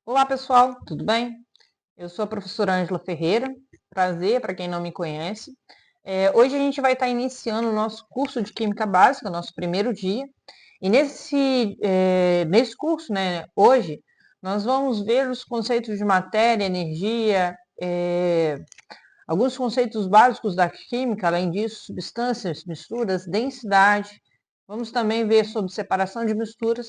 Olá pessoal, tudo bem? Eu sou a professora Ângela Ferreira, prazer para quem não me conhece. Hoje a gente vai estar iniciando o nosso curso de Química Básica, nosso primeiro dia. E nesse curso, né, hoje, nós vamos ver os conceitos de matéria, energia, alguns conceitos básicos da química, além disso, substâncias, misturas, densidade. Vamos também ver sobre separação de misturas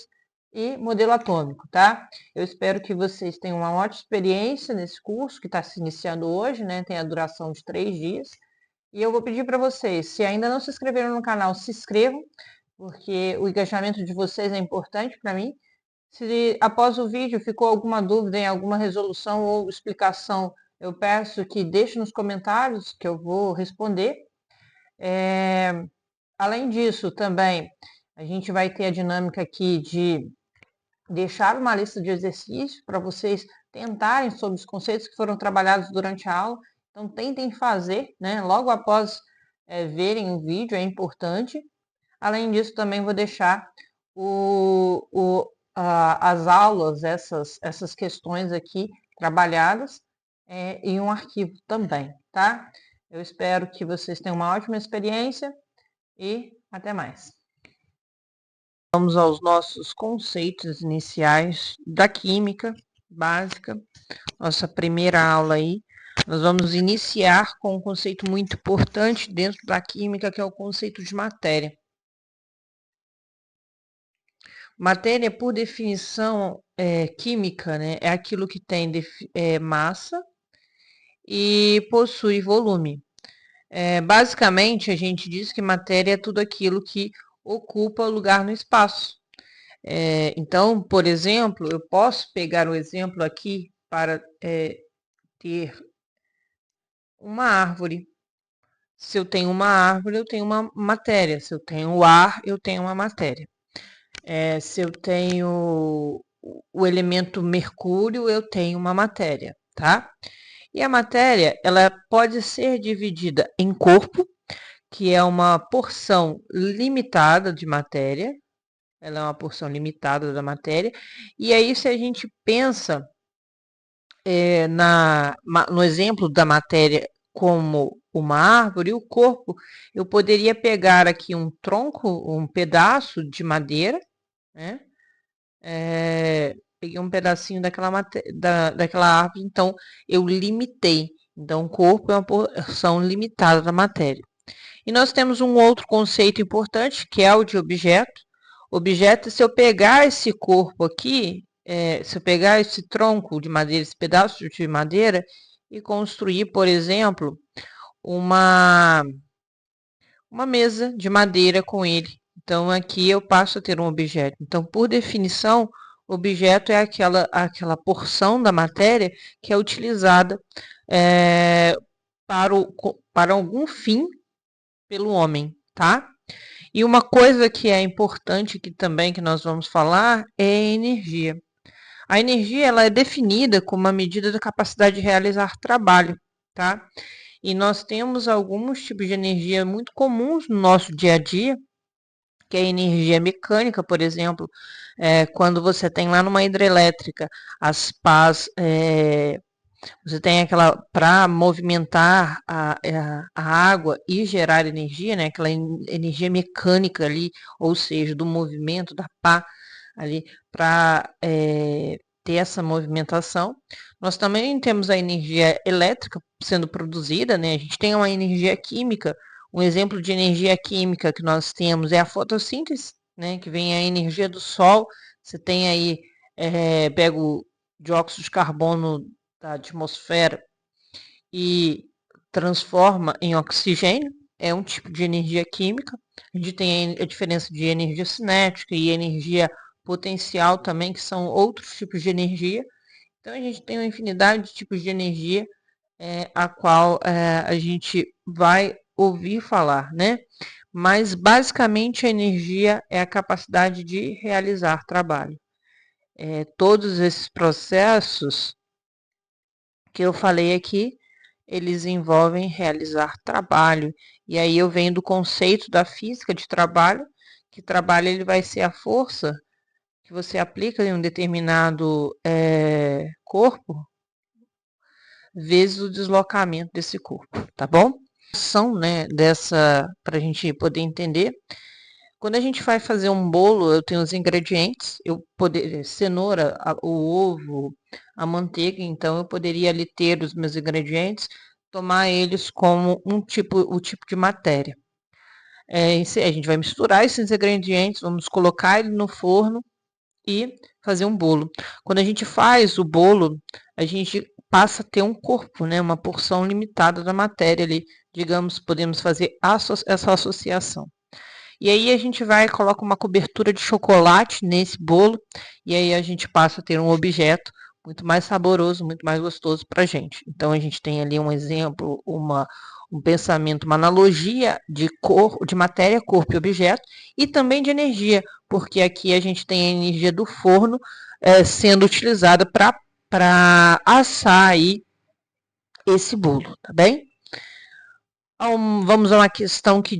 e modelo atômico, tá? Eu espero que vocês tenham uma ótima experiência nesse curso que está se iniciando hoje, né? Tem a duração de 3 dias. E eu vou pedir para vocês, se ainda não se inscreveram no canal, se inscrevam, porque o engajamento de vocês é importante para mim. Se após o vídeo ficou alguma dúvida em alguma resolução ou explicação, eu peço que deixe nos comentários que eu vou responder. Além disso, também a gente vai ter a dinâmica aqui de deixar uma lista de exercícios para vocês tentarem sobre os conceitos que foram trabalhados durante a aula. Então, tentem fazer, né? Logo após verem o vídeo, é importante. Além disso, também vou deixar as aulas, essas questões aqui trabalhadas em um arquivo também, tá? Eu espero que vocês tenham uma ótima experiência e até mais. Vamos aos nossos conceitos iniciais da química básica, nossa primeira aula aí. Nós vamos iniciar com um conceito muito importante dentro da química, que é o conceito de matéria. Matéria, por definição química, né, é aquilo que tem massa e possui volume. Basicamente, a gente diz que matéria é tudo aquilo que ocupa lugar no espaço. Então, por exemplo, eu posso pegar o exemplo aqui para ter uma árvore. Se eu tenho uma árvore, eu tenho uma matéria. Se eu tenho ar, eu tenho uma matéria. Se eu tenho o elemento mercúrio, eu tenho uma matéria, tá? E a matéria, ela pode ser dividida em corpo, que é uma porção limitada de matéria. Ela é uma porção limitada da matéria. E aí, se a gente pensa no exemplo da matéria como uma árvore, o corpo, eu poderia pegar aqui um tronco, um pedaço de madeira, né? Peguei um pedacinho daquela árvore, então eu limitei. Então, o corpo é uma porção limitada da matéria. E nós temos um outro conceito importante, que é o de objeto. Objeto, se eu pegar esse corpo aqui, se eu pegar esse tronco de madeira, esse pedaço de madeira, e construir, por exemplo, uma mesa de madeira com ele. Então, aqui eu passo a ter um objeto. Então, por definição, objeto é aquela porção da matéria que é utilizada para algum fim pelo homem, tá? E uma coisa que é importante que também que nós vamos falar é a energia. A energia ela é definida como uma medida da capacidade de realizar trabalho, tá? E nós temos alguns tipos de energia muito comuns no nosso dia a dia, que é a energia mecânica, por exemplo, quando você tem lá numa hidrelétrica as pás, você tem aquela para movimentar a água e gerar energia, né? Aquela energia mecânica ali, ou seja, do movimento da pá ali para ter essa movimentação. Nós também temos a energia elétrica sendo produzida, né? A gente tem uma energia química. Um exemplo de energia química que nós temos é a fotossíntese, né? Que vem a energia do sol. Você tem aí, pega o dióxido de carbono da atmosfera e transforma em oxigênio, é um tipo de energia química. A gente tem a diferença de energia cinética e energia potencial também, que são outros tipos de energia. Então, a gente tem uma infinidade de tipos de energia a qual a gente vai ouvir falar, né? Mas, basicamente, a energia é a capacidade de realizar trabalho. Todos esses processos que eu falei aqui, eles envolvem realizar trabalho. E aí eu venho do conceito da física de trabalho, que trabalho ele vai ser a força que você aplica em um determinado corpo, vezes o deslocamento desse corpo, tá bom? Ação, né, para a gente poder entender. Quando a gente vai fazer um bolo, eu tenho os ingredientes, cenoura, o ovo, a manteiga, então eu poderia ali ter os meus ingredientes, tomar eles como o tipo de matéria. A gente vai misturar esses ingredientes, vamos colocar ele no forno e fazer um bolo. Quando a gente faz o bolo, a gente passa a ter um corpo, né, uma porção limitada da matéria ali, digamos, podemos fazer essa associação. E aí a gente vai e coloca uma cobertura de chocolate nesse bolo, e aí a gente passa a ter um objeto muito mais saboroso, muito mais gostoso para a gente. Então a gente tem ali um exemplo, um pensamento, uma analogia de matéria, corpo e objeto, e também de energia, porque aqui a gente tem a energia do forno sendo utilizada para assar aí esse bolo, tá bem? Vamos a uma questão que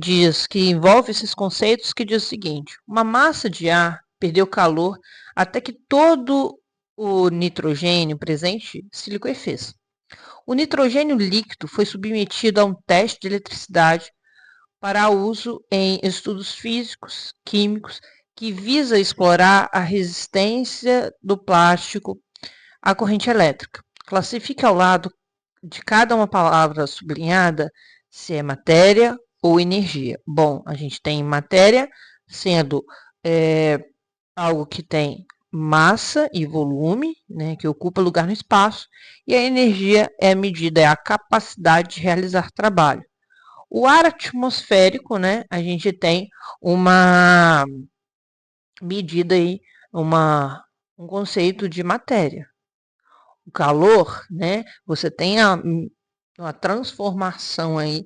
envolve esses conceitos, que diz o seguinte: uma massa de ar perdeu calor até que todo o nitrogênio presente se liquefez. O nitrogênio líquido foi submetido a um teste de eletricidade para uso em estudos físicos, químicos, que visa explorar a resistência do plástico à corrente elétrica. Classifique ao lado de cada uma palavra sublinhada se é matéria ou energia. Bom, a gente tem matéria sendo algo que tem massa e volume, né, que ocupa lugar no espaço, e a energia é a medida, é a capacidade de realizar trabalho. O ar atmosférico, né, a gente tem uma medida aí, um conceito de matéria. O calor, né, você tem uma transformação aí,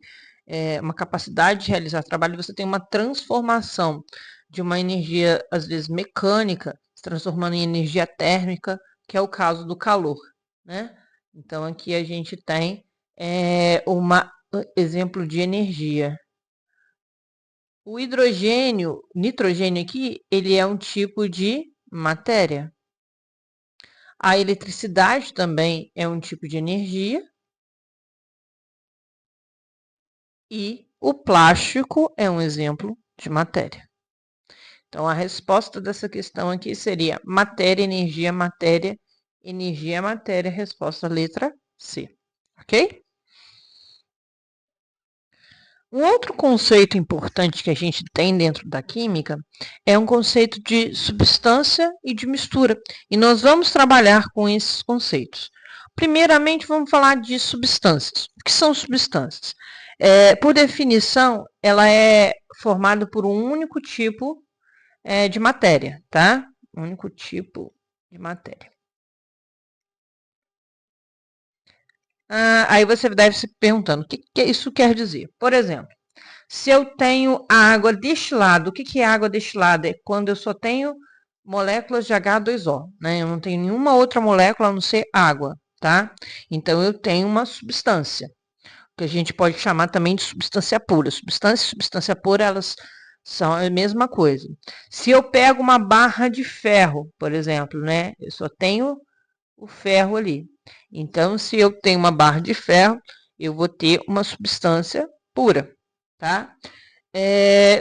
uma capacidade de realizar trabalho, você tem uma transformação de uma energia, às vezes mecânica, se transformando em energia térmica, que é o caso do calor, né? Então aqui a gente tem um exemplo de energia. O nitrogênio aqui, ele é um tipo de matéria. A eletricidade também é um tipo de energia. E o plástico é um exemplo de matéria. Então, a resposta dessa questão aqui seria matéria, energia, matéria, resposta letra C. Ok? Um outro conceito importante que a gente tem dentro da química é um conceito de substância e de mistura. E nós vamos trabalhar com esses conceitos. Primeiramente, vamos falar de substâncias. O que são substâncias? Por definição, ela é formada por um único tipo de matéria, tá? Um único tipo de matéria. Aí você deve se perguntando, o que isso quer dizer? Por exemplo, se eu tenho água destilada, o que é água destilada? É quando eu só tenho moléculas de H2O, né? Eu não tenho nenhuma outra molécula a não ser água, tá? Então eu tenho uma substância, que a gente pode chamar também de substância pura. Substância e substância pura, elas são a mesma coisa. Se eu pego uma barra de ferro, por exemplo, né? Eu só tenho o ferro ali. Então, se eu tenho uma barra de ferro, eu vou ter uma substância pura, tá?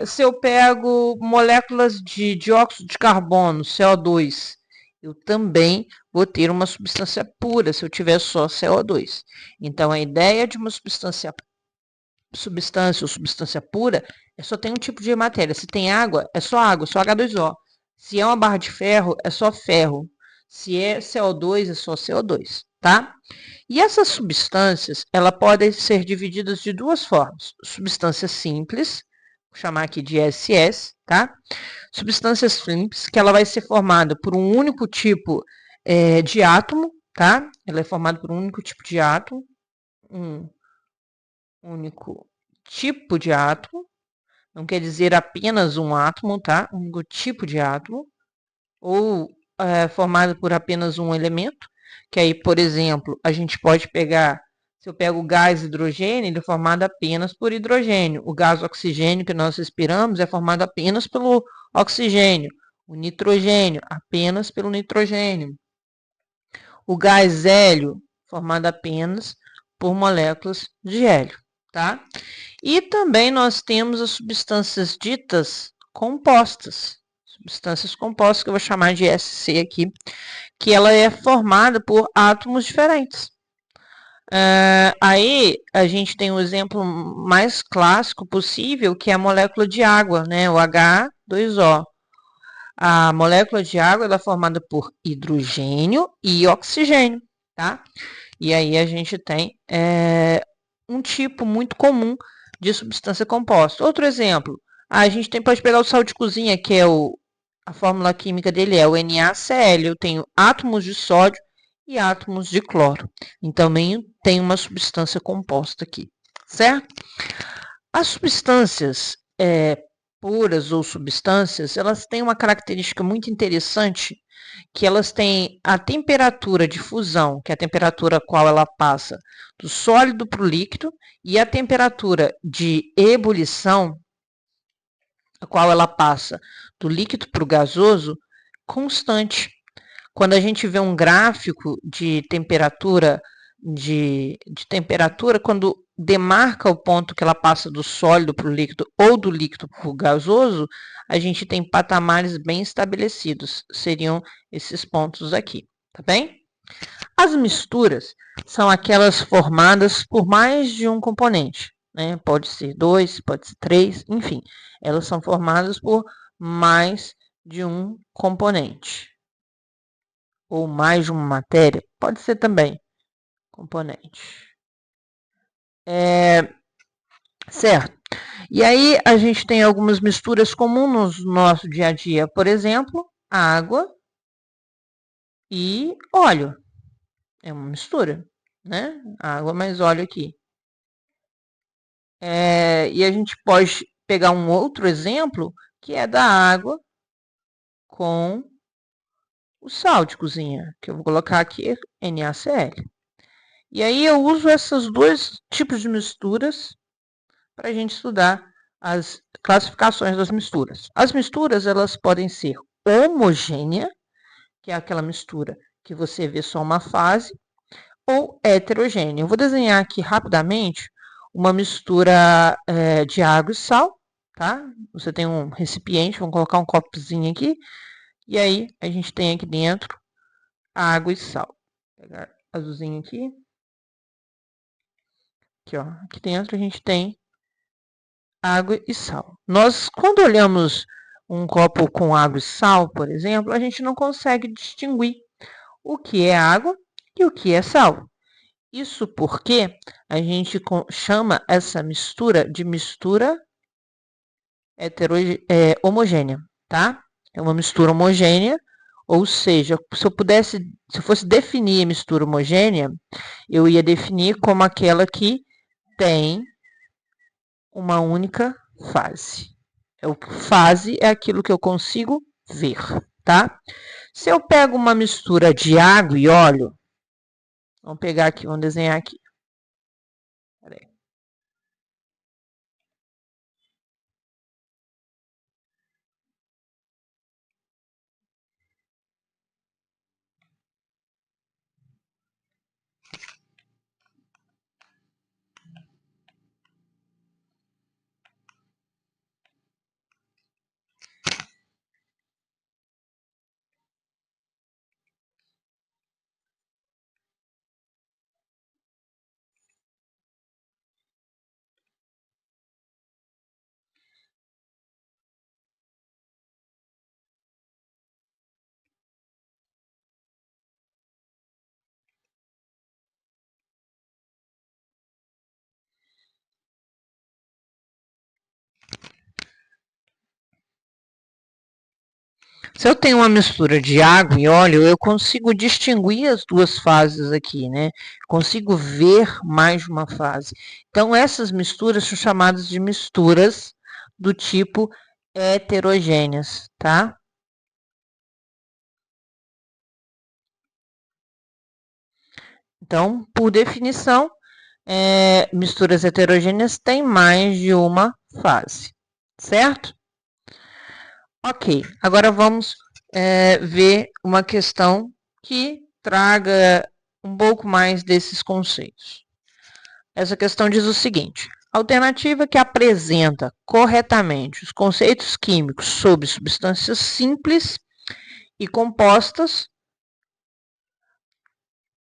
Se eu pego moléculas de dióxido de carbono, CO2, eu também vou ter uma substância pura se eu tiver só CO2. Então, a ideia de uma substância ou substância pura é só tem um tipo de matéria. Se tem água, é só água, só H2O. Se é uma barra de ferro, é só ferro. Se é CO2, é só CO2, tá? E essas substâncias, elas podem ser divididas de duas formas. Substâncias simples, vou chamar aqui de SS, tá? Substâncias simples, que ela vai ser formada por um único tipo de átomo, tá? Ela é formada por um único tipo de átomo, um único tipo de átomo, não quer dizer apenas um átomo, tá? Um único tipo de átomo, ou formado por apenas um elemento, que aí, por exemplo, a gente pode pegar, se eu pego o gás hidrogênio, ele é formado apenas por hidrogênio. O gás oxigênio que nós respiramos é formado apenas pelo oxigênio. O nitrogênio, apenas pelo nitrogênio. O gás hélio, formado apenas por moléculas de hélio, tá? E também nós temos as substâncias ditas compostas. Substâncias compostas, que eu vou chamar de SC aqui, que ela é formada por átomos diferentes. Aí a gente tem o exemplo mais clássico possível, que é a molécula de água, né? O H2O. A molécula de água ela é formada por hidrogênio e oxigênio, tá? E aí a gente tem um tipo muito comum de substância composta. Outro exemplo, a gente pode pegar o sal de cozinha, que é a fórmula química dele é o NaCl. Eu tenho átomos de sódio e átomos de cloro. Então, também tem uma substância composta aqui, certo? As substâncias puras ou substâncias, elas têm uma característica muito interessante, que elas têm a temperatura de fusão, que é a temperatura a qual ela passa do sólido para o líquido, e a temperatura de ebulição, a qual ela passa do líquido para o gasoso, constante. Quando a gente vê um gráfico de temperatura, quando demarca o ponto que ela passa do sólido para o líquido ou do líquido para o gasoso, a gente tem patamares bem estabelecidos. Seriam esses pontos aqui, tá bem? As misturas são aquelas formadas por mais de um componente, né? Pode ser 2, pode ser 3, enfim. Elas são formadas por mais de um componente. Ou mais de uma matéria, pode ser também componente. Certo. E aí a gente tem algumas misturas comuns no nosso dia a dia. Por exemplo, água e óleo. É uma mistura, né? Água mais óleo aqui. E a gente pode pegar um outro exemplo, que é da água com o sal de cozinha, que eu vou colocar aqui NaCl. E aí eu uso esses dois tipos de misturas para a gente estudar as classificações das misturas. As misturas, elas podem ser homogênea, que é aquela mistura que você vê só uma fase, ou heterogênea. Eu vou desenhar aqui rapidamente uma mistura de água e sal, tá? Você tem um recipiente, vamos colocar um copozinho aqui, e aí a gente tem aqui dentro água e sal. Vou pegar azulzinho aqui. Aqui, ó. Aqui dentro a gente tem água e sal. Nós, quando olhamos um copo com água e sal, por exemplo, a gente não consegue distinguir o que é água e o que é sal. Isso porque a gente chama essa mistura de mistura homogênea, tá? É uma mistura homogênea, ou seja, se eu fosse definir a mistura homogênea, eu ia definir como aquela que tem uma única fase. Fase é aquilo que eu consigo ver, tá? Se eu pego uma mistura de água e óleo, vamos pegar aqui, vamos desenhar aqui. Peraí. Se eu tenho uma mistura de água e óleo, eu consigo distinguir as duas fases aqui, né? Consigo ver mais de uma fase. Então, essas misturas são chamadas de misturas do tipo heterogêneas, tá? Então, por definição, misturas heterogêneas têm mais de uma fase, certo? Ok, agora vamos ver uma questão que traga um pouco mais desses conceitos. Essa questão diz o seguinte: a alternativa que apresenta corretamente os conceitos químicos sobre substâncias simples e compostas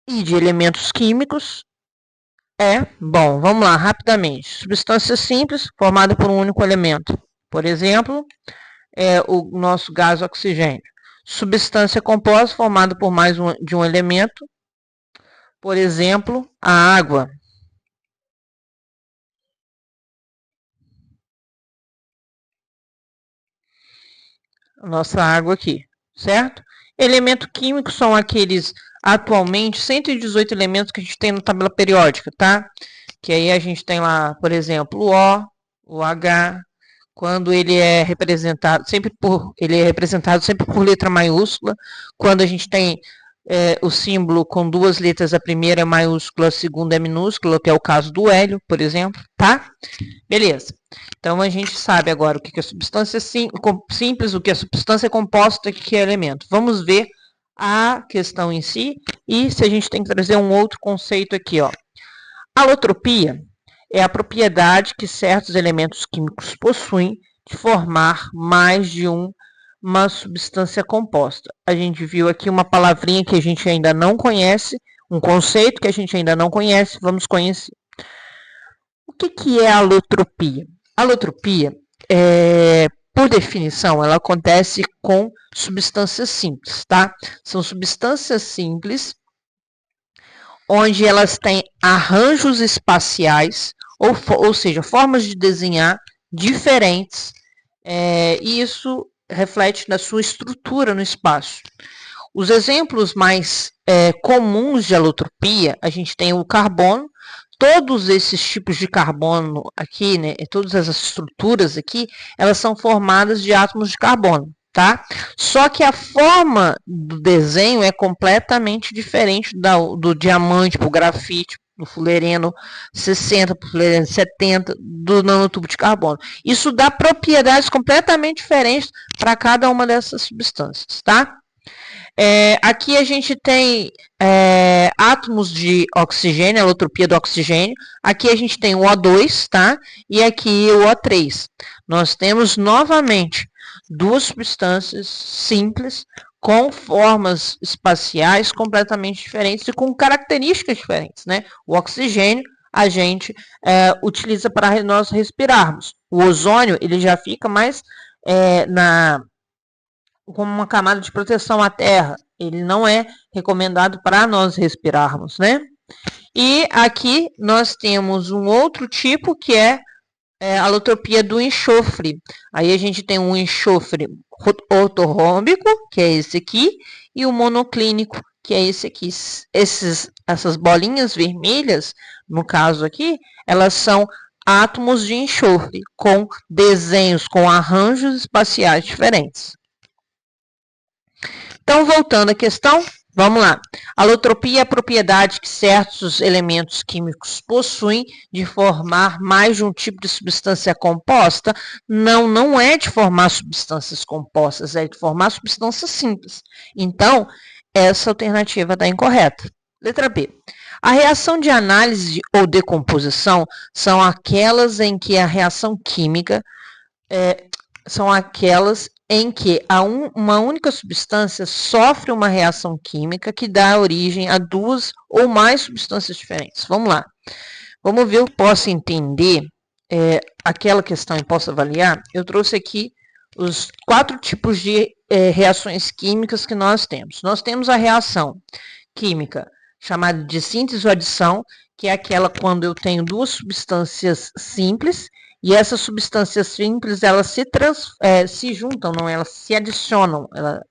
e de elementos químicos bom, vamos lá, rapidamente. Substância simples formada por um único elemento. Por exemplo, o nosso gás oxigênio. Substância composta formada por mais de um elemento. Por exemplo, a água. A nossa água aqui, certo? Elementos químicos são aqueles, atualmente, 118 elementos que a gente tem na tabela periódica, tá? Que aí a gente tem lá, por exemplo, o O, o H, quando ele é representado sempre por letra maiúscula, quando a gente tem o símbolo com duas letras, a primeira é maiúscula, a segunda é minúscula, que é o caso do hélio, por exemplo, tá? Beleza. Então a gente sabe agora o que é substância simples, o que é substância composta, o que é elemento. Vamos ver a questão em si e se a gente tem que trazer um outro conceito aqui, ó. Alotropia é a propriedade que certos elementos químicos possuem de formar mais de uma substância composta. A gente viu aqui uma palavrinha que a gente ainda não conhece, um conceito que a gente ainda não conhece, vamos conhecer. O que é a alotropia? A alotropia, por definição, ela acontece com substâncias simples, tá? São substâncias simples onde elas têm arranjos espaciais, ou seja, formas de desenhar diferentes, e isso reflete na sua estrutura no espaço. Os exemplos mais comuns de alotropia, a gente tem o carbono. Todos esses tipos de carbono aqui, né, todas essas estruturas aqui, elas são formadas de átomos de carbono, tá? Só que a forma do desenho é completamente diferente do diamante para o grafite, do fulereno 60 para o fulereno 70, do nanotubo de carbono. Isso dá propriedades completamente diferentes para cada uma dessas substâncias, tá? Aqui a gente tem átomos de oxigênio, a alotropia do oxigênio. Aqui a gente tem o O2, tá? E aqui o O3. Nós temos novamente duas substâncias simples com formas espaciais completamente diferentes e com características diferentes, né? O oxigênio a gente utiliza para nós respirarmos. O ozônio ele já fica mais como uma camada de proteção à Terra. Ele não é recomendado para nós respirarmos, né? E aqui nós temos um outro tipo que é a alotropia do enxofre. Aí a gente tem um enxofre ortorrômbico, que é esse aqui, e o monoclínico, que é esse aqui. Essas bolinhas vermelhas, no caso aqui, elas são átomos de enxofre, com desenhos, com arranjos espaciais diferentes. Então, voltando à questão, vamos lá. A alotropia é a propriedade que certos elementos químicos possuem de formar mais de um tipo de substância composta. Não é de formar substâncias compostas, é de formar substâncias simples. Então, essa alternativa está incorreta. Letra B. A reação de análise ou decomposição são aquelas em que a reação química são aquelas em que uma única substância sofre uma reação química que dá origem a duas ou mais substâncias diferentes. Vamos lá. Vamos ver o que eu posso entender aquela questão e posso avaliar. Eu trouxe aqui os 4 tipos de reações químicas que nós temos. Nós temos a reação química chamada de síntese ou adição, que é aquela quando eu tenho duas substâncias simples. E essas substâncias simples, elas se juntam, não, elas se adicionam,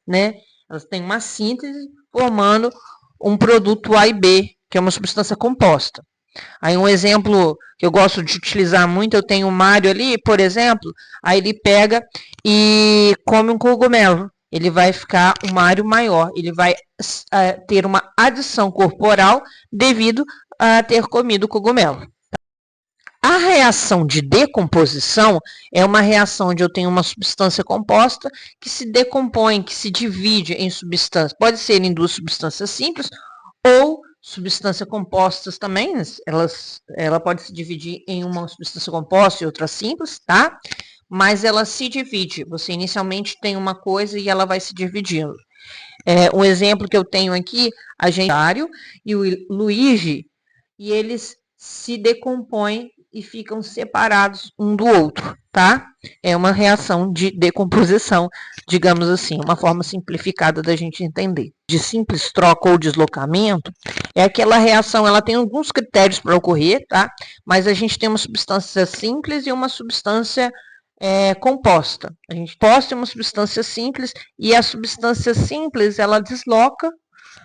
né? Elas têm uma síntese formando um produto A e B, que é uma substância composta. Aí um exemplo que eu gosto de utilizar muito, eu tenho o Mário ali, por exemplo, aí ele pega e come um cogumelo. Ele vai ficar um Mário maior, ele vai ter uma adição corporal devido a ter comido o cogumelo. A reação de decomposição é uma reação onde eu tenho uma substância composta que se decompõe, que se divide em substâncias. Pode ser em duas substâncias simples ou substâncias compostas também. Ela pode se dividir em uma substância composta e outra simples, tá? Mas ela se divide. Você inicialmente tem uma coisa e ela vai se dividindo. Um exemplo que eu tenho aqui, a gente e o Luigi, e eles se decompõem e ficam separados um do outro, tá? É uma reação de decomposição, digamos assim, uma forma simplificada da gente entender. De simples troca ou deslocamento, é aquela reação, ela tem alguns critérios para ocorrer, tá? Mas a gente tem uma substância simples e uma substância composta. A gente posta uma substância simples e a substância simples, ela desloca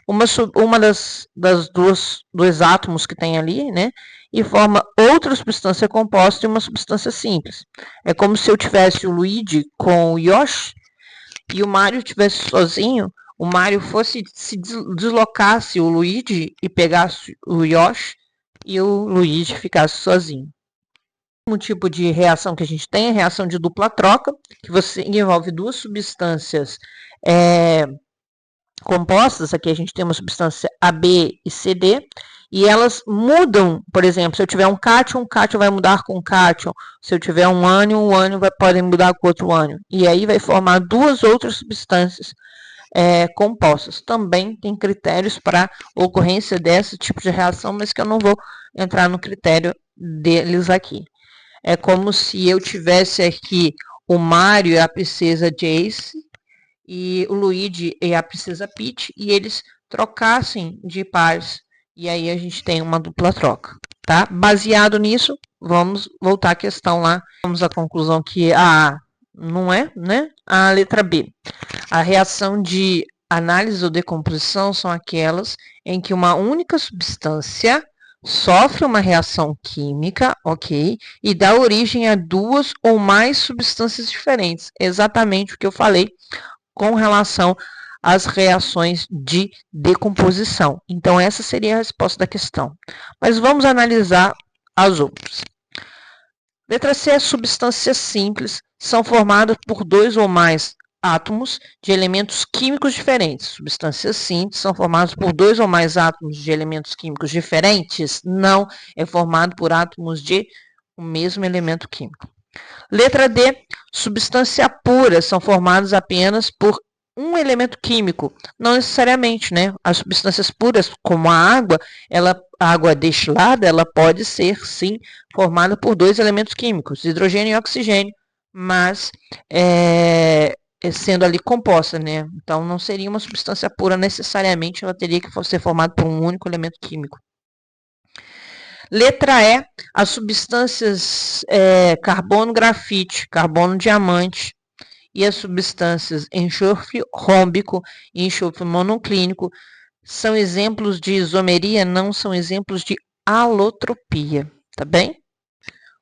uma das dois átomos que tem ali, né? E forma outra substância composta e uma substância simples. É como se eu tivesse o Luigi com o Yoshi e o Mario estivesse sozinho, o Mario fosse se deslocasse o Luigi e pegasse o Yoshi e o Luigi ficasse sozinho. Um tipo de reação que a gente tem é a reação de dupla troca, que você envolve duas substâncias compostas. Aqui a gente tem uma substância AB e CD, e elas mudam. Por exemplo, se eu tiver um cátion, o cátion vai mudar com o cátion. Se eu tiver um ânion, o ânion pode mudar com outro ânion. E aí vai formar duas outras substâncias compostas. Também tem critérios para ocorrência desse tipo de reação, mas que eu não vou entrar no critério deles aqui. É como se eu tivesse aqui o Mario e a princesa Jace, e o Luigi e a princesa Peach, e eles trocassem de pares. E aí a gente tem uma dupla troca, tá? Baseado nisso, vamos voltar à questão lá. Vamos à conclusão que a A não é, né? A letra B. A reação de análise ou decomposição são aquelas em que uma única substância sofre uma reação química, ok? E dá origem a duas ou mais substâncias diferentes. Exatamente o que eu falei com relação às reações de decomposição. Então, essa seria a resposta da questão. Mas vamos analisar as outras. Letra C, as substâncias simples são formadas por dois ou mais átomos de elementos químicos diferentes. Substâncias simples são formadas por dois ou mais átomos de elementos químicos diferentes? Não, é formado por átomos de o mesmo elemento químico. Letra D, substâncias puras são formadas apenas por um elemento químico. Não necessariamente, né? As substâncias puras, como a água destilada, ela pode ser, sim, formada por dois elementos químicos, hidrogênio e oxigênio, mas sendo ali composta, né? Então, não seria uma substância pura necessariamente, ela teria que ser formada por um único elemento químico. Letra E, as substâncias carbono grafite, carbono diamante e as substâncias enxofre rômbico e enxofre monoclínico são exemplos de isomeria, não são exemplos de alotropia, tá bem?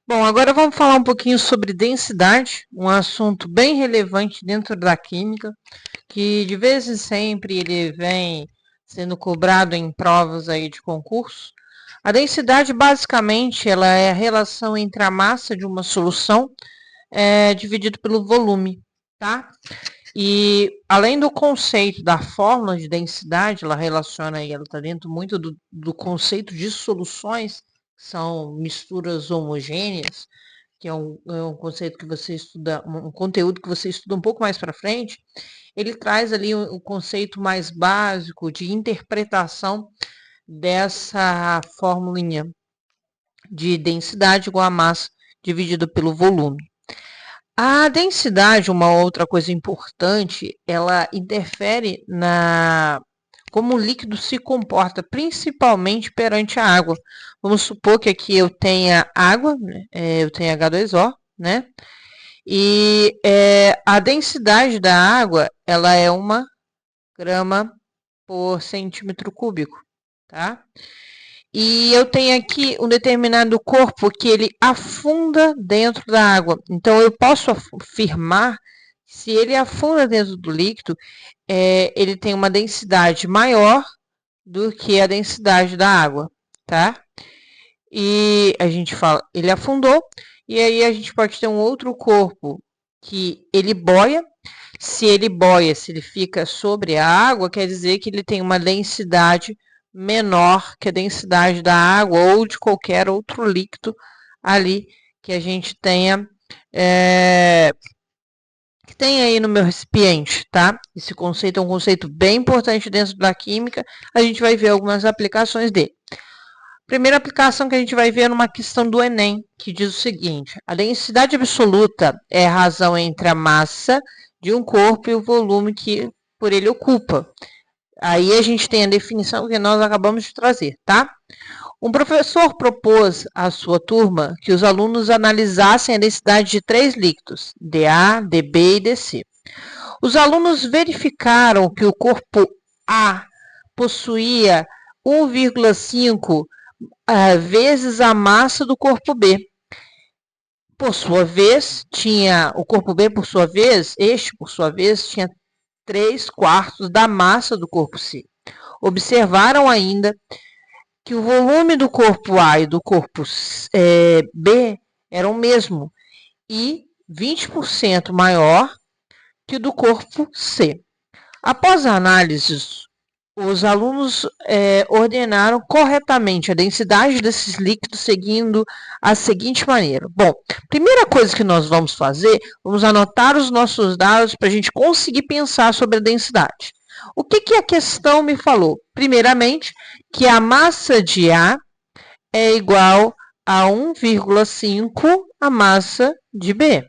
Bom, agora vamos falar um pouquinho sobre densidade, um assunto bem relevante dentro da química, que de vez em sempre ele vem sendo cobrado em provas aí de concurso. A densidade, basicamente, ela é a relação entre a massa de uma solução dividido pelo volume, tá? E, além do conceito da fórmula de densidade, ela relaciona aí, ela está dentro muito do conceito de soluções, que são misturas homogêneas, que é um conceito que você estuda, um conteúdo que você estuda um pouco mais para frente. Ele traz ali o conceito mais básico de interpretação dessa formulinha de densidade igual a massa dividido pelo volume. A densidade, uma outra coisa importante, ela interfere como o líquido se comporta, principalmente perante a água. Vamos supor que aqui eu tenha água, eu tenho H2O, né? E a densidade da água, ela é 1 grama por centímetro cúbico, tá? E eu tenho aqui um determinado corpo que ele afunda dentro da água. Então, eu posso afirmar, se ele afunda dentro do líquido, ele tem uma densidade maior do que a densidade da água, tá? e a gente fala, ele afundou, e aí a gente pode ter um outro corpo que ele boia. Se ele boia, se ele fica sobre a água, quer dizer que ele tem uma densidade menor que a densidade da água ou de qualquer outro líquido ali que a gente tenha, que tem aí no meu recipiente, tá? Esse conceito é um conceito bem importante dentro da química, a gente vai ver algumas aplicações dele. Primeira aplicação que a gente vai ver é numa questão do Enem, que diz o seguinte: a densidade absoluta é a razão entre a massa de um corpo e o volume que por ele ocupa. Aí a gente tem a definição que nós acabamos de trazer, tá? Um professor propôs à sua turma que os alunos analisassem a densidade de 3 líquidos, DA, DB e DC. Os alunos verificaram que o corpo A possuía 1,5 vezes a massa do corpo B. Por sua vez, o corpo B, por sua vez, tinha 3/4 da massa do corpo C. Observaram ainda que o volume do corpo A e do corpo B era o mesmo e 20% maior que o do corpo C. Após a análise, os alunos ordenaram corretamente a densidade desses líquidos seguindo a seguinte maneira. Bom, primeira coisa que nós vamos fazer, vamos anotar os nossos dados para a gente conseguir pensar sobre a densidade. O que a questão me falou? Primeiramente, que a massa de A é igual a 1,5 a massa de B.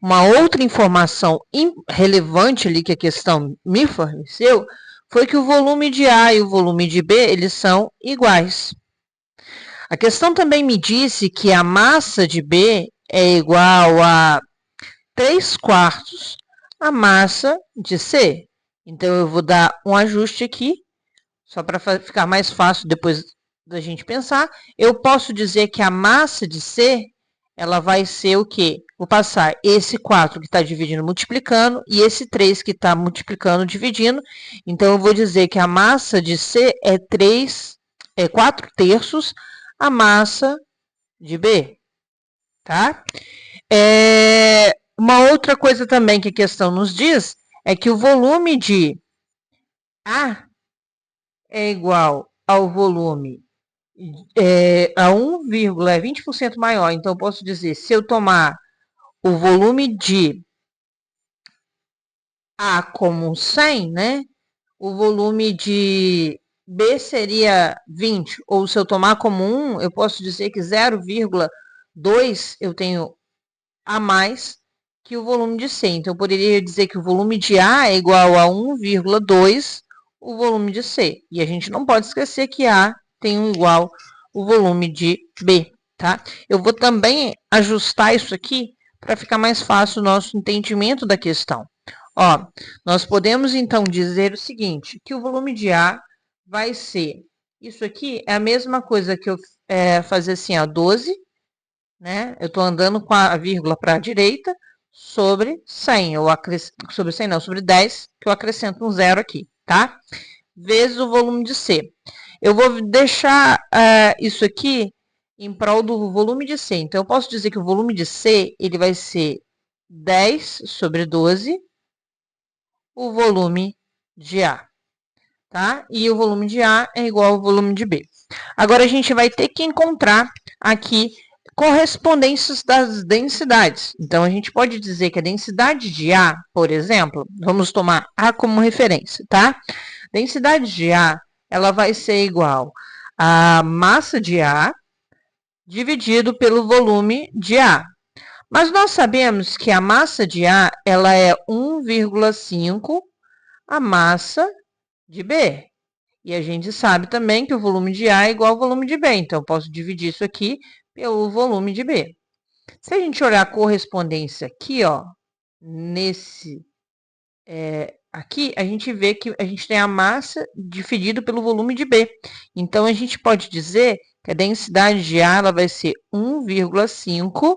Uma outra informação relevante ali que a questão me forneceu foi que o volume de A e o volume de B, eles são iguais. A questão também me disse que a massa de B é igual a 3/4 a massa de C. Então, eu vou dar um ajuste aqui, só para ficar mais fácil depois da gente pensar. Eu posso dizer que a massa de C, ela vai ser o quê? Vou passar esse 4 que está dividindo, multiplicando, e esse 3 que está multiplicando, dividindo. Então, eu vou dizer que a massa de C é 4/3 a massa de B, tá? Uma outra coisa também que a questão nos diz é que o volume de A é igual ao volume a 1,20% maior. Então, eu posso dizer, se eu tomar o volume de A como 100, né? O volume de B seria 20. Ou se eu tomar como 1, eu posso dizer que 0,2 eu tenho a mais que o volume de C. Então, eu poderia dizer que o volume de A é igual a 1,2 o volume de C. E a gente não pode esquecer que A tem um igual o volume de B, tá? Eu vou também ajustar isso aqui para ficar mais fácil o nosso entendimento da questão. Ó, nós podemos então dizer o seguinte, que o volume de A vai ser, isso aqui é a mesma coisa que eu fazer assim, ó, 12, né? Eu estou andando com a vírgula para a direita, sobre 100, sobre 100 não, sobre 10, que eu acrescento um zero aqui, tá? Vezes o volume de C. Eu vou deixar isso aqui em prol do volume de C. Então, eu posso dizer que o volume de C, ele vai ser 10 sobre 12, o volume de A, tá? E o volume de A é igual ao volume de B. Agora, a gente vai ter que encontrar aqui correspondências das densidades. Então, a gente pode dizer que a densidade de A, por exemplo, vamos tomar A como referência, tá? Densidade de A, ela vai ser igual a massa de A dividido pelo volume de A. Mas nós sabemos que a massa de A, ela é 1,5 a massa de B. E a gente sabe também que o volume de A é igual ao volume de B. Então, eu posso dividir isso aqui pelo volume de B. Se a gente olhar a correspondência aqui, ó, nesse aqui, a gente vê que a gente tem a massa dividido pelo volume de B. Então, a gente pode dizer que a densidade de A ela vai ser 1,5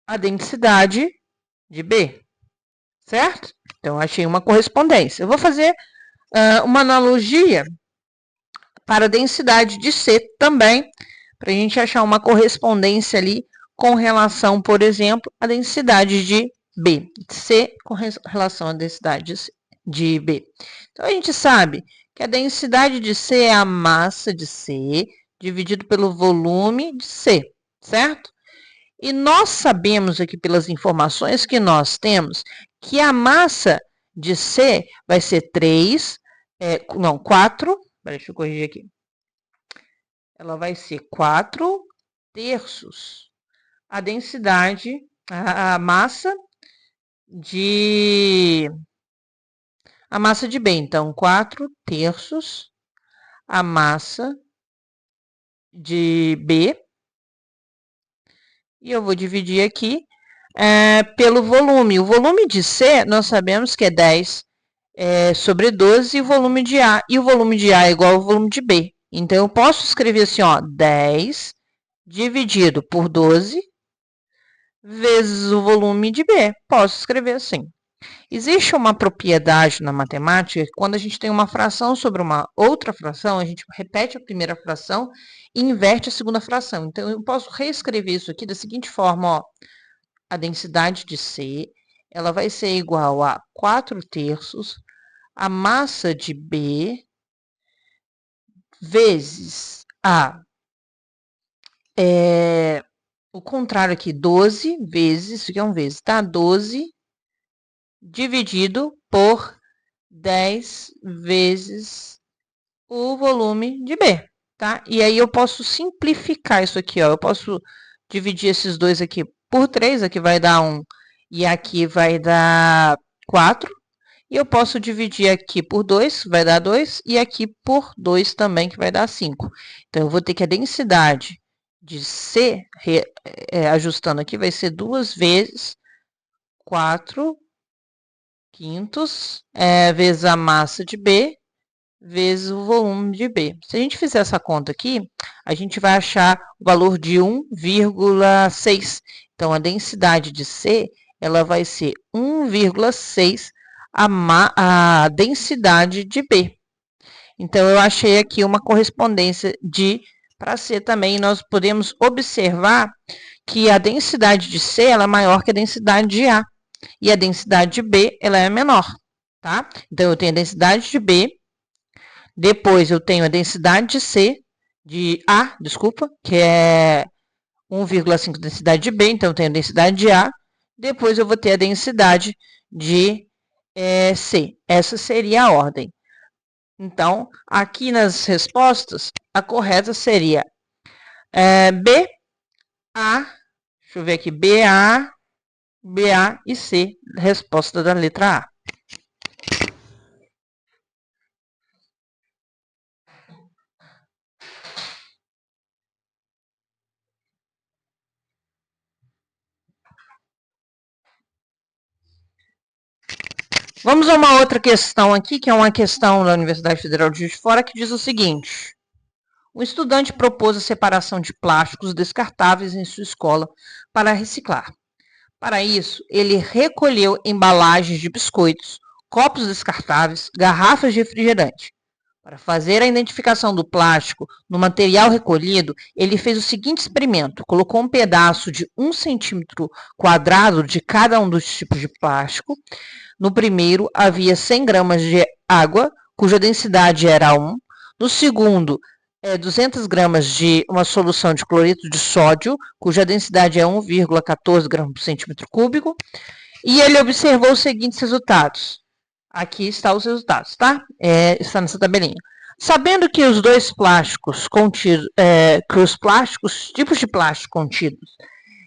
a densidade de B, certo? Então, achei uma correspondência. Eu vou fazer uma analogia para a densidade de C também, para a gente achar uma correspondência ali com relação, por exemplo, à densidade de B. C com relação à densidade de B. Então, a gente sabe que a densidade de C é a massa de C dividido pelo volume de C, certo? E nós sabemos aqui, pelas informações que nós temos, que a massa de C vai ser 4, deixa eu corrigir aqui. Ela vai ser 4 terços a densidade, a massa de B. Então, 4 terços a massa de B. E eu vou dividir aqui pelo volume. O volume de C, nós sabemos que é 10 sobre 12, e o volume de A. E o volume de A é igual ao volume de B. Então, eu posso escrever assim, ó, 10 dividido por 12 vezes o volume de B. Posso escrever assim. Existe uma propriedade na matemática que quando a gente tem uma fração sobre uma outra fração, a gente repete a primeira fração e inverte a segunda fração. Então, eu posso reescrever isso aqui da seguinte forma, ó. A densidade de C, ela vai ser igual a 4 terços a massa de B vezes o contrário aqui, 12 vezes, isso aqui é um vezes, tá? 12 dividido por 10 vezes o volume de B, tá? E aí eu posso simplificar isso aqui, ó. Eu posso dividir esses dois aqui por 3, aqui vai dar 1 e aqui vai dar 4. E eu posso dividir aqui por 2, vai dar 2, e aqui por 2 também, que vai dar 5. Então, eu vou ter que a densidade de C, ajustando aqui, vai ser 2 vezes 4 quintos, vezes a massa de B, vezes o volume de B. Se a gente fizer essa conta aqui, a gente vai achar o valor de 1,6. Então, a densidade de C, ela vai ser 1,6 a densidade de B. Então, eu achei aqui uma correspondência para C também. Nós podemos observar que a densidade de C ela é maior que a densidade de A. E a densidade de B ela é menor, tá? Então, eu tenho a densidade de B, depois eu tenho a densidade de C, de A, desculpa, que é 1,5 densidade de B, então eu tenho a densidade de A, depois eu vou ter a densidade de C. Essa seria a ordem. Então, aqui nas respostas, a correta seria B, A, deixa eu ver aqui, BA, BA e C, resposta da letra A. Vamos a uma outra questão aqui, que é uma questão da Universidade Federal de Juiz de Fora, que diz o seguinte: um estudante propôs a separação de plásticos descartáveis em sua escola para reciclar. Para isso, ele recolheu embalagens de biscoitos, copos descartáveis, garrafas de refrigerante. Para fazer a identificação do plástico no material recolhido, ele fez o seguinte experimento: colocou um pedaço de 1 centímetro quadrado de cada um dos tipos de plástico. No primeiro, havia 100 gramas de água, cuja densidade era 1. No segundo, 200 gramas de uma solução de cloreto de sódio, cuja densidade é 1,14 gramas por centímetro cúbico. E ele observou os seguintes resultados. Aqui estão os resultados, tá? Está nessa tabelinha. Sabendo que os dois plásticos contidos, tipos de plástico contidos,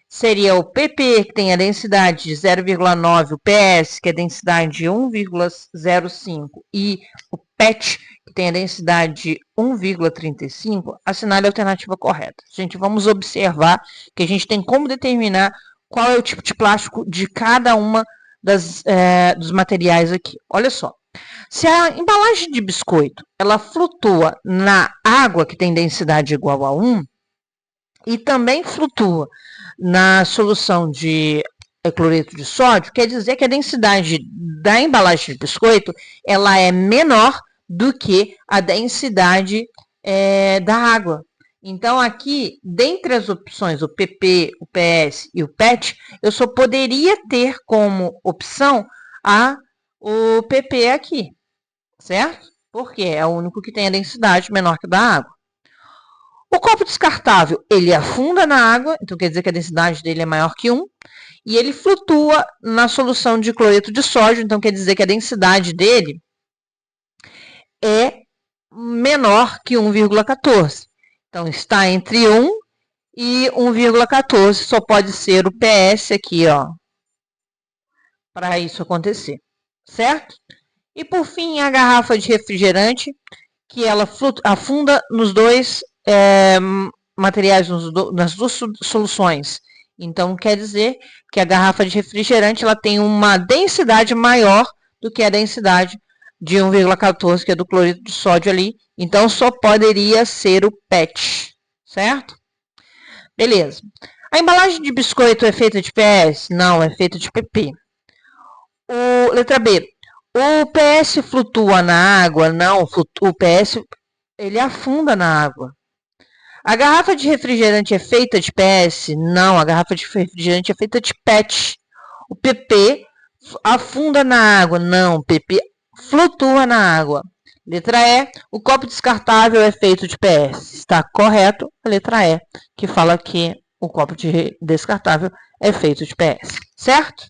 seria o PP, que tem a densidade de 0,9, o PS, que é a densidade de 1,05, e o PET, que tem a densidade de 1,35, assinale a alternativa correta. Gente, vamos observar que a gente tem como determinar qual é o tipo de plástico de cada uma dos materiais aqui. Olha só. Se a embalagem de biscoito ela flutua na água, que tem densidade igual a 1, e também flutua na solução de cloreto de sódio, quer dizer que a densidade da embalagem de biscoito ela é menor do que a densidade da água. Então, aqui, dentre as opções, o PP, o PS e o PET, eu só poderia ter como opção o PP aqui, certo? Porque é o único que tem a densidade menor que a da água. O copo descartável, ele afunda na água, então quer dizer que a densidade dele é maior que 1, e ele flutua na solução de cloreto de sódio, então quer dizer que a densidade dele é menor que 1,14. Então, está entre 1 e 1,14, só pode ser o PS aqui, ó, para isso acontecer, certo? E por fim, a garrafa de refrigerante, que ela afunda nos dois materiais, nas duas soluções. Então, quer dizer que a garrafa de refrigerante ela tem uma densidade maior do que a densidade de 1,14, que é do cloreto de sódio ali. Então, só poderia ser o PET, certo? Beleza. A embalagem de biscoito é feita de PS? Não, é feita de PP. Letra B. O PS flutua na água? Não, o PS ele afunda na água. A garrafa de refrigerante é feita de PS? Não, a garrafa de refrigerante é feita de PET. O PP afunda na água? Não, o PP flutua na água. Letra E, o copo descartável é feito de PS. Está correto a letra E, que fala que o copo descartável é feito de PS, certo?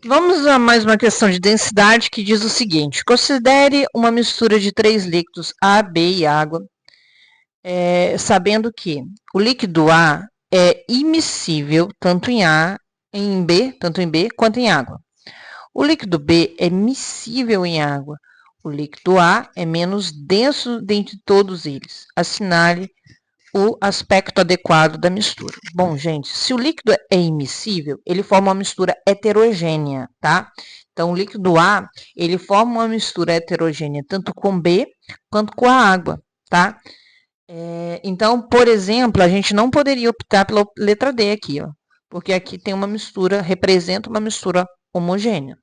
Vamos a mais uma questão de densidade que diz o seguinte: considere uma mistura de 3 líquidos A, B e água, sabendo que o líquido A é immiscível tanto em B quanto em água. O líquido B é miscível em água. O líquido A é menos denso dentre todos eles. Assinale o aspecto adequado da mistura. Bom, gente, se o líquido é immiscível, ele forma uma mistura heterogênea, tá? Então, o líquido A, ele forma uma mistura heterogênea tanto com B quanto com a água, tá? Então, por exemplo, a gente não poderia optar pela letra D aqui, ó, porque aqui tem uma mistura, representa uma mistura homogênea.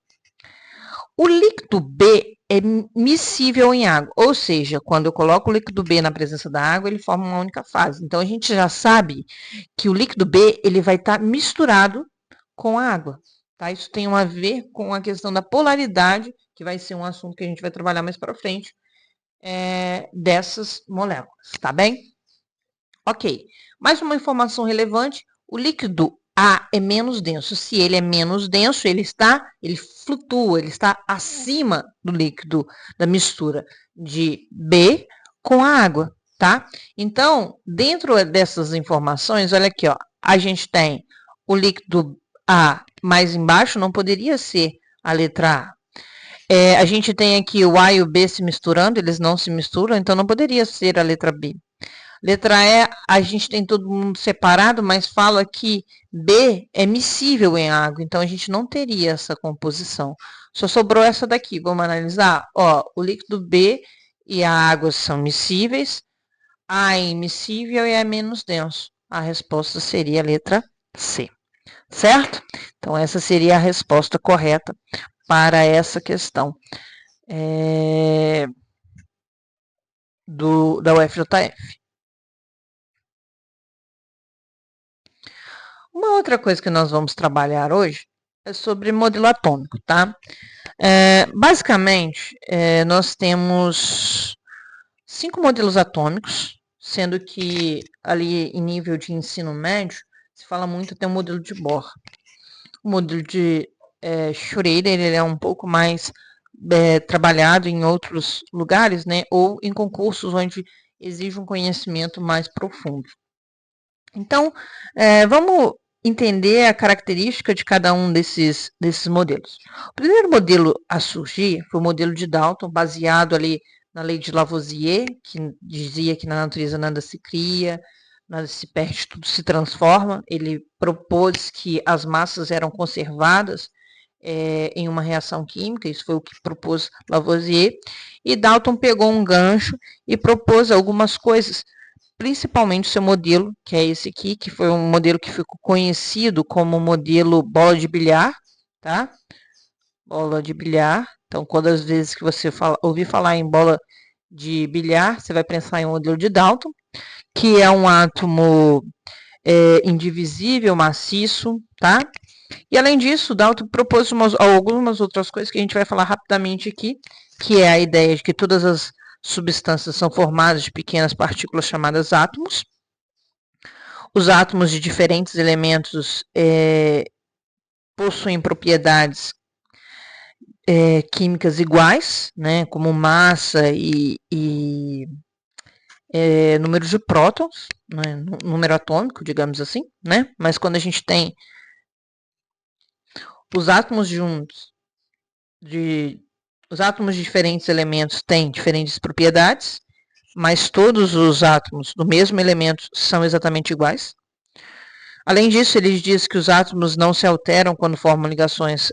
O líquido B é miscível em água, ou seja, quando eu coloco o líquido B na presença da água, ele forma uma única fase. Então, a gente já sabe que o líquido B ele vai estar misturado com a água. Tá? Isso tem a ver com a questão da polaridade, que vai ser um assunto que a gente vai trabalhar mais para frente, dessas moléculas, tá bem? Ok. Mais uma informação relevante, o líquido A é menos denso. Se ele é menos denso, ele flutua, ele está acima do líquido, da mistura de B com a água, tá? Então, dentro dessas informações, olha aqui, ó, a gente tem o líquido A mais embaixo, não poderia ser a letra A. A gente tem aqui o A e o B se misturando, eles não se misturam, então não poderia ser a letra B. Letra E, a gente tem todo mundo separado, mas fala que B é miscível em água, então a gente não teria essa composição. Só sobrou essa daqui, vamos analisar? Ó, o líquido B e a água são miscíveis, A é immiscível e é menos denso. A resposta seria a letra C, certo? Então, essa seria a resposta correta para essa questão da UFJF. Uma outra coisa que nós vamos trabalhar hoje é sobre modelo atômico, tá? Basicamente, nós temos 5 modelos atômicos, sendo que ali em nível de ensino médio, se fala muito até o modelo de Bohr. O modelo de Schrödinger, ele é um pouco mais trabalhado em outros lugares, né? Ou em concursos onde exige um conhecimento mais profundo. Então, vamos entender a característica de cada um desses modelos. O primeiro modelo a surgir foi o modelo de Dalton, baseado ali na lei de Lavoisier, que dizia que na natureza nada se cria, nada se perde, tudo se transforma. Ele propôs que as massas eram conservadas em uma reação química, isso foi o que propôs Lavoisier, e Dalton pegou um gancho e propôs algumas coisas, principalmente o seu modelo, que é esse aqui, que foi um modelo que ficou conhecido como modelo bola de bilhar, tá? Bola de bilhar, Então, quando às vezes que você ouvir falar em bola de bilhar, você vai pensar em um modelo de Dalton, que é um átomo indivisível, maciço, tá? E além disso, Dalton propôs algumas outras coisas que a gente vai falar rapidamente aqui, que é a ideia de que todas as substâncias são formadas de pequenas partículas chamadas átomos. Os átomos de diferentes elementos possuem propriedades químicas iguais, né, como massa e número de prótons, né, número atômico, digamos assim, né? Mas quando a gente tem os átomos juntos, os átomos de diferentes elementos têm diferentes propriedades, mas todos os átomos do mesmo elemento são exatamente iguais. Além disso, ele diz que os átomos não se alteram quando formam ligações